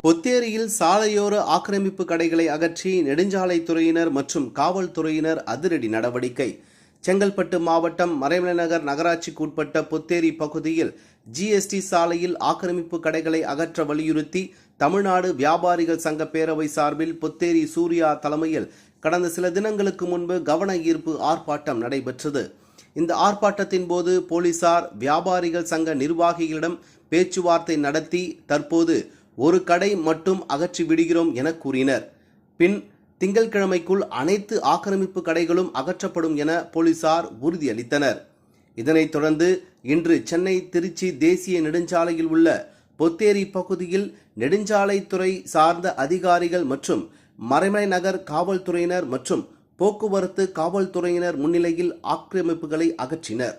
பொத்தேரியில் சாலையோர ஆக்கிரமிப்பு கடைகளை அகற்றி நெடுஞ்சாலைத்துறையினர் மற்றும் காவல்துறையினர் அதிரடி நடவடிக்கை. செங்கல்பட்டு மாவட்டம் மறைமலைநகர் நகராட்சிக்கு உட்பட்ட பொத்தேரி பகுதியில் ஜிஎஸ்டி சாலையில் ஆக்கிரமிப்பு கடைகளை அகற்ற வலியுறுத்தி தமிழ்நாடு வியாபாரிகள் சங்க பேரவை சார்பில் பொத்தேரி சூர்யா தலைமையில் கடந்த சில தினங்களுக்கு முன்பு கவன ஈர்ப்பு ஆர்ப்பாட்டம் நடைபெற்றது. இந்த ஆர்ப்பாட்டத்தின் போது போலீசார் வியாபாரிகள் சங்க நிர்வாகிகளிடம் பேச்சுவார்த்தை நடத்தி தற்போது ஒரு கடை மட்டும் அகற்றி விடுகிறோம் என கூறினர். பின் திங்கட்கிழமைக்குள் அனைத்து ஆக்கிரமிப்பு கடைகளும் அகற்றப்படும் என போலீசார் உறுதியளித்தனர். இதனைத் தொடர்ந்து இன்று சென்னை திருச்சி தேசிய நெடுஞ்சாலையில் உள்ள பொத்தேரி பகுதியில் நெடுஞ்சாலைத்துறை சார்ந்த அதிகாரிகள் மற்றும் மறைமலை நகர் காவல்துறையினர் மற்றும் போக்குவரத்து காவல்துறையினர் முன்னிலையில் ஆக்கிரமிப்புகளை அகற்றினர்.